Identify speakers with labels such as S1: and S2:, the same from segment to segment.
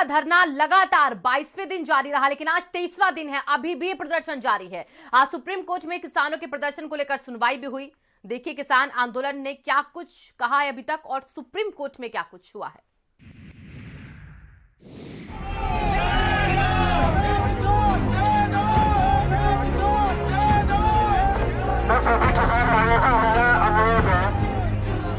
S1: का धरना लगातार 22वें दिन जारी रहा, लेकिन आज 23वां दिन है, अभी भी प्रदर्शन जारी है। आज सुप्रीम कोर्ट में किसानों के प्रदर्शन को लेकर सुनवाई भी हुई। देखिए किसान आंदोलन ने क्या कुछ कहा है अभी तक और सुप्रीम कोर्ट में क्या कुछ हुआ है।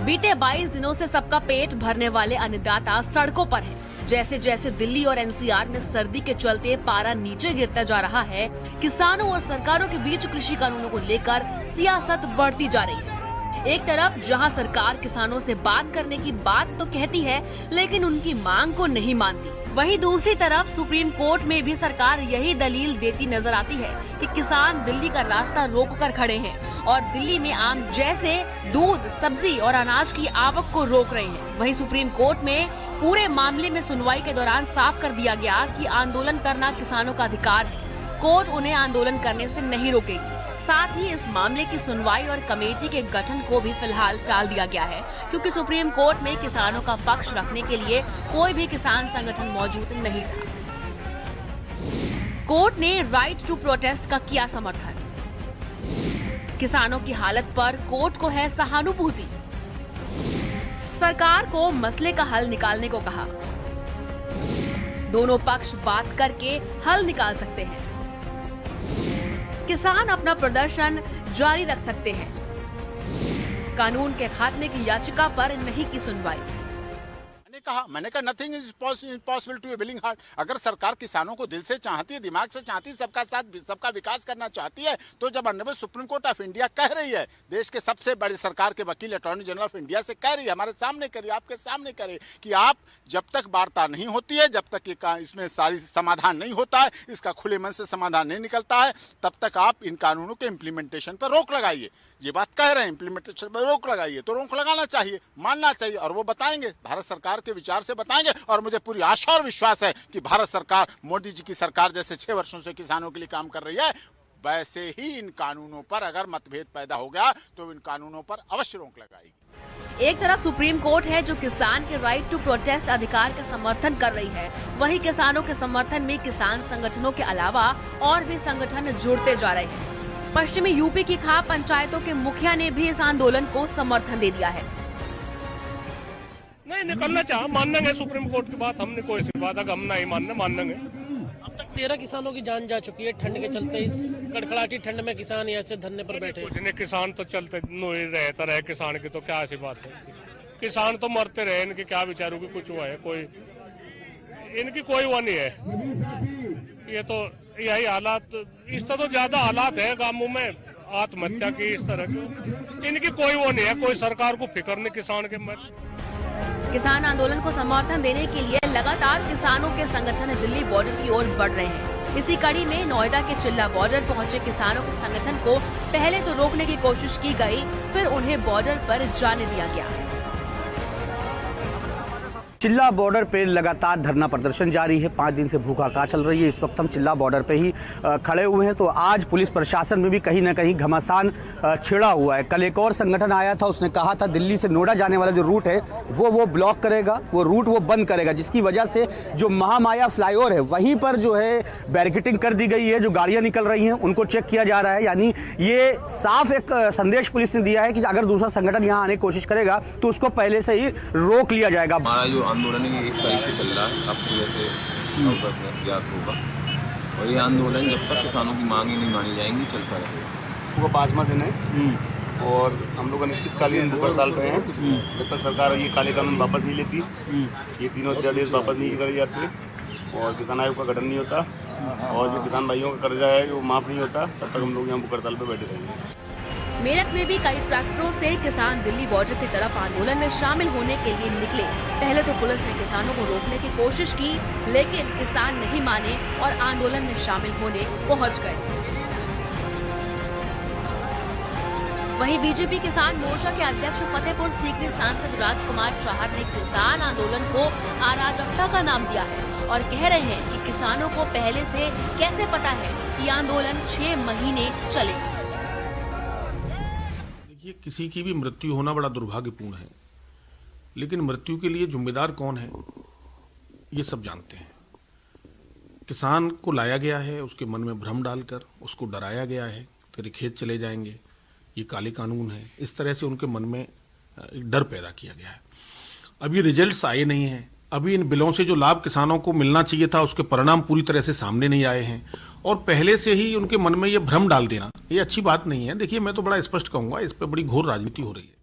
S2: बीते 22 दिनों से सबका पेट भरने वाले अन्नदाता सड़कों पर हैं। जैसे जैसे दिल्ली और एनसीआर में सर्दी के चलते पारा नीचे गिरता जा रहा है, किसानों और सरकारों के बीच कृषि कानूनों को लेकर सियासत बढ़ती जा रही है। एक तरफ जहां सरकार किसानों से बात करने की बात तो कहती है, लेकिन उनकी मांग को नहीं मानती, वहीं दूसरी तरफ सुप्रीम कोर्ट में भी सरकार यही दलील देती नजर आती है कि किसान दिल्ली का रास्ता रोक कर खड़े हैं और दिल्ली में आम जैसे दूध, सब्जी और अनाज की आवक को रोक रहे हैं। वहीं सुप्रीम कोर्ट में पूरे मामले में सुनवाई के दौरान साफ कर दिया गया कि आंदोलन करना किसानों का अधिकार है, कोर्ट उन्हें आंदोलन करने से नहीं रोकेगी। साथ ही इस मामले की सुनवाई और कमेटी के गठन को भी फिलहाल टाल दिया गया है, क्योंकि सुप्रीम कोर्ट में किसानों का पक्ष रखने के लिए कोई भी किसान संगठन मौजूद नहीं था। कोर्ट ने राइट टू प्रोटेस्ट का किया समर्थन। किसानों की हालत पर कोर्ट को है सहानुभूति। सरकार को मसले का हल निकालने को कहा। दोनों पक्ष बात करके हल निकाल सकते हैं। किसान अपना प्रदर्शन जारी रख सकते हैं। कानून के खात्मे की याचिका पर नहीं की सुनवाई।
S3: मैंने कहा nothing is impossible to a willing heart. अगर सरकार किसानों को दिल से चाहती है, दिमाग से चाहती है, सबका साथ सबका विकास करना चाहती है, तो जब honourable supreme court of India कह रही है, देश के सबसे बड़ी सरकार के वकील अटॉर्नी जनरल ऑफ इंडिया से कह रही है, हमारे सामने करिए, आपके सामने करे कि आप जब तक वार्ता नहीं होती है, जब तक इसमें सारी समाधान नहीं होता है, इसका खुले मन से समाधान नहीं निकलता है, तब तक आप इन कानूनों के इम्प्लीमेंटेशन पर रोक लगाइए। ये बात कह रहे हैं, इम्प्लीमेंटेशन पर रोक लगाइए, तो रोक लगाना चाहिए, मानना चाहिए, और वो बताएंगे, भारत सरकार के विचार से बताएंगे। और मुझे पूरी आशा और विश्वास है कि भारत सरकार, मोदी जी की सरकार जैसे 6 वर्षों से किसानों के लिए काम कर रही है, वैसे ही इन कानूनों पर अगर मतभेद पैदा हो गया तो इन कानूनों पर अवश्य रोक लगाएगी।
S2: एक तरफ सुप्रीम कोर्ट है जो किसान के राइट टू प्रोटेस्ट अधिकार का समर्थन कर रही है, वहीं किसानों के समर्थन में किसान संगठनों के अलावा और भी संगठन जुड़ते जा रहे हैं। पश्चिमी यूपी की खाप पंचायतों के मुखिया ने भी इस आंदोलन को समर्थन दे दिया है।
S4: नहीं निकलना चाह, मानेंगे सुप्रीम कोर्ट की बात, हमने कोई सी बात हम नहीं मानेंगे।
S5: अब तक 13 किसानों की जान जा चुकी है ठंड के चलते। इस कड़कड़ाटी ठंड में किसान ऐसे धरने पर बैठे।
S4: कुछ नहीं, किसान तो चलते रहता रहे, किसान की तो क्या ऐसी बात है, किसान तो मरते रहे, इनके क्या बेचारों की कुछ हुआ है, कोई इनकी कोई वो नहीं है। ये तो यही हालात, इससे तो ज्यादा हालात है गांवों में आत्महत्या की, इस तरह की, इनकी कोई वो नहीं है, कोई सरकार को फिक्र नहीं किसान के मत।
S2: किसान आंदोलन को समर्थन देने के लिए लगातार किसानों के संगठन दिल्ली बॉर्डर की ओर बढ़ रहे हैं। इसी कड़ी में नोएडा के चिल्ला बॉर्डर पहुंचे किसानों के संगठन को पहले तो रोकने की कोशिश की गई, फिर उन्हें बॉर्डर पर जाने दिया गया।
S6: चिल्ला बॉर्डर पे लगातार धरना प्रदर्शन जारी है। 5 दिन से भूख हड़ताल चल रही है। इस वक्त हम चिल्ला बॉर्डर पे ही खड़े हुए हैं, तो आज पुलिस प्रशासन में भी कहीं ना कहीं घमासान छिड़ा हुआ है। कल एक और संगठन आया था, उसने कहा था दिल्ली से नोएडा जाने वाला जो रूट है वो ब्लॉक करेगा, वो रूट वो बंद करेगा, जिसकी वजह से जो महामाया फ्लाईओवर है वहीं पर जो है बैरिकेडिंग कर दी गई है। जो गाड़ियां निकल रही हैं उनको चेक किया जा रहा है। यानी ये साफ एक संदेश पुलिस ने दिया है कि अगर दूसरा संगठन यहाँ आने की कोशिश करेगा तो उसको पहले से ही रोक लिया जाएगा।
S7: आंदोलन 1 तारीख से चल रहा है, आपको जैसे ज्ञात होगा, और ये आंदोलन जब तक किसानों की मांग ही नहीं मानी जाएंगी चलता रहेगा।
S8: वो 5वां दिन है और हम लोग अनिश्चितकालीन भूख हड़ताल पे हैं जब तक सरकार ये काले कानून वापस नहीं लेती, ये तीनों अध्यादेश वापस नहीं करे जाते और किसान आयोग का गठन नहीं होता और जो किसान भाइयों का कर्जा है वो माफ़ नहीं होता, तब तक हम लोग यहाँ भूख हड़ताल पे बैठे रहेंगे।
S2: मेरठ में भी कई ट्रैक्टरों से किसान दिल्ली बॉर्डर की तरफ आंदोलन में शामिल होने के लिए निकले। पहले तो पुलिस ने किसानों को रोकने की कोशिश की, लेकिन किसान नहीं माने और आंदोलन में शामिल होने पहुंच गए। वहीं बीजेपी किसान मोर्चा के अध्यक्ष फतेहपुर सीकरी सांसद राजकुमार चाहर ने किसान आंदोलन को अराजकता का नाम दिया है और कह रहे हैं कि किसानों को पहले से कैसे पता है कि आंदोलन 6 महीने चलेगा।
S9: देखिए, किसी की भी मृत्यु होना बड़ा दुर्भाग्यपूर्ण है, लेकिन मृत्यु के लिए जिम्मेदार कौन है ये सब जानते हैं। किसान को लाया गया है, उसके मन में भ्रम डालकर उसको डराया गया है, तेरे खेत चले जाएंगे, ये काले कानून है, इस तरह से उनके मन में एक डर पैदा किया गया है। अभी रिजल्ट्स आए नहीं हैं, अभी इन बिलों से जो लाभ किसानों को मिलना चाहिए था उसके परिणाम पूरी तरह से सामने नहीं आए हैं, और पहले से ही उनके मन में ये भ्रम डाल देना ये अच्छी बात नहीं है। देखिए, मैं तो बड़ा स्पष्ट कहूंगा, इस पर बड़ी घोर राजनीति हो रही है।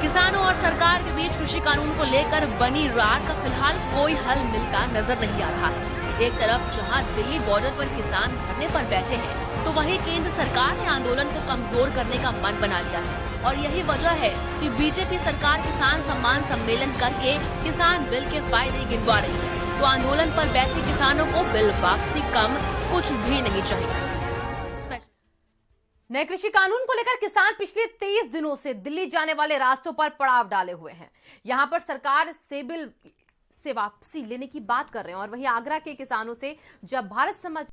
S2: किसानों और सरकार के बीच कृषि कानून को लेकर बनी रार का फिलहाल कोई हल मिलता नजर नहीं आ रहा है। एक तरफ जहां दिल्ली बॉर्डर पर किसान धरने पर बैठे हैं, तो वहीं केंद्र सरकार ने आंदोलन को कमजोर करने का मन बना लिया है, और यही वजह है कि बीजेपी सरकार किसान सम्मान सम्मेलन करके किसान बिल के फायदे गिनवा रही है। तो आंदोलन पर बैठे किसानों को बिल वापसी कम कुछ भी नहीं चाहिए।
S1: नए कृषि कानून को लेकर किसान पिछले 23 दिनों से दिल्ली जाने वाले रास्तों पर पड़ाव डाले हुए हैं। यहां पर सरकार से बिल से वापसी लेने की बात कर रहे हैं, और वहीं आगरा के किसानों से जब भारत समाज